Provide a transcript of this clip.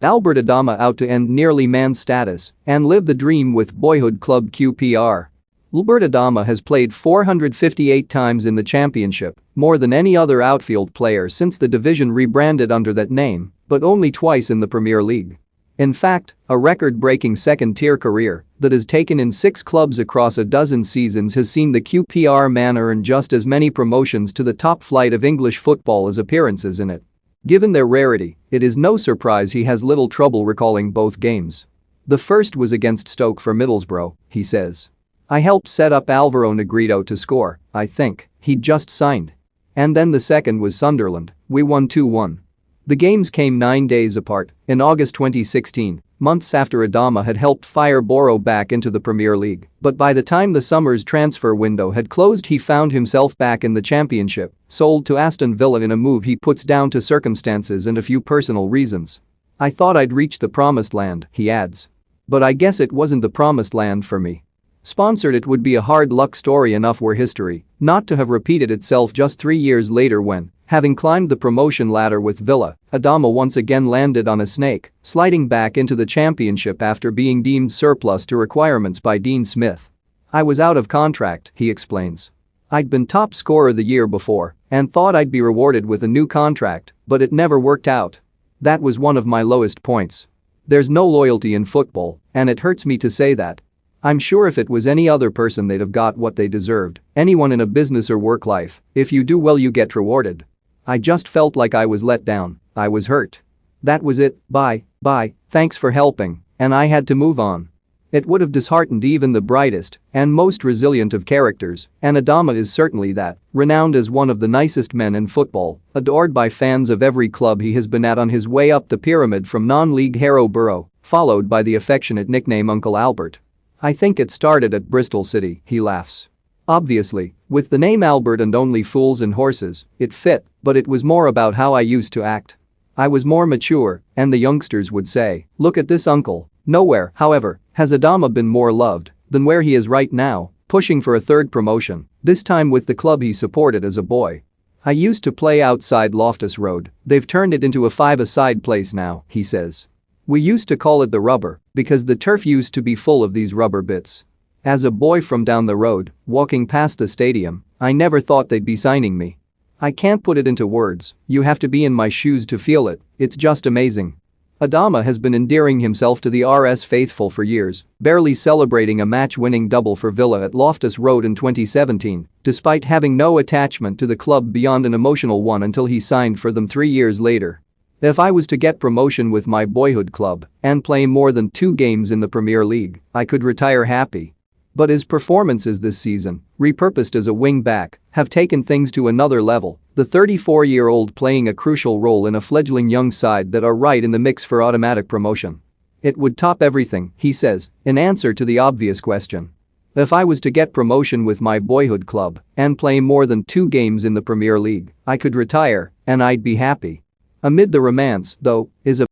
Albert Adomah out to end nearly man status and live the dream with boyhood club QPR. Albert Adomah has played 458 times in the championship, more than any other outfield player since the division rebranded under that name, but only twice in the Premier League. In fact, a record-breaking second-tier career that has taken in 6 clubs across a dozen seasons has seen the QPR man earn just as many promotions to the top flight of English football as appearances in it. Given their rarity, it is no surprise he has little trouble recalling both games. The first was against Stoke for Middlesbrough, he says. I helped set up Alvaro Negredo to score, I think, he'd just signed. And then the second was Sunderland, we won 2-1. The games came 9 days apart, in August 2016, months after Adomah had helped fire Boro back into the Premier League, but by the time the summer's transfer window had closed he found himself back in the Championship, sold to Aston Villa in a move he puts down to circumstances and a few personal reasons. I thought I'd reached the promised land, he adds. But I guess it wasn't the promised land for me. Sponsored it would be a hard luck story enough were history not to have repeated itself just 3 years later when, having climbed the promotion ladder with Villa, Adomah once again landed on a snake, sliding back into the Championship after being deemed surplus to requirements by Dean Smith. I was out of contract, he explains. I'd been top scorer the year before and thought I'd be rewarded with a new contract, but it never worked out. That was one of my lowest points. There's no loyalty in football, and it hurts me to say that. I'm sure if it was any other person they'd have got what they deserved, anyone in a business or work life, if you do well you get rewarded. I just felt like I was let down, I was hurt. That was it, bye, thanks for helping, and I had to move on. It would have disheartened even the brightest and most resilient of characters, and Adomah is certainly that, renowned as one of the nicest men in football, adored by fans of every club he has been at on his way up the pyramid from non-league Harrow Borough, followed by the affectionate nickname Uncle Albert. I think it started at Bristol City, he laughs. Obviously, with the name Albert and only fools and horses, it fit, but it was more about how I used to act. I was more mature, and the youngsters would say, look at this uncle. Nowhere, however, has Adomah been more loved than where he is right now, pushing for a third promotion, this time with the club he supported as a boy. I used to play outside Loftus Road, they've turned it into a 5-a-side place now, he says. We used to call it the rubber, because the turf used to be full of these rubber bits. As a boy from down the road, walking past the stadium, I never thought they'd be signing me. I can't put it into words, you have to be in my shoes to feel it, it's just amazing. Adomah has been endearing himself to the RS faithful for years, barely celebrating a match-winning double for Villa at Loftus Road in 2017, despite having no attachment to the club beyond an emotional one until he signed for them 3 years later. If I was to get promotion with my boyhood club and play more than 2 games in the Premier League, I could retire happy. But his performances this season, repurposed as a wing-back, have taken things to another level, the 34-year-old playing a crucial role in a fledgling young side that are right in the mix for automatic promotion. It would top everything, he says, in answer to the obvious question. If I was to get promotion with my boyhood club and play more than 2 games in the Premier League, I could retire, and I'd be happy. Amid the romance, though, is a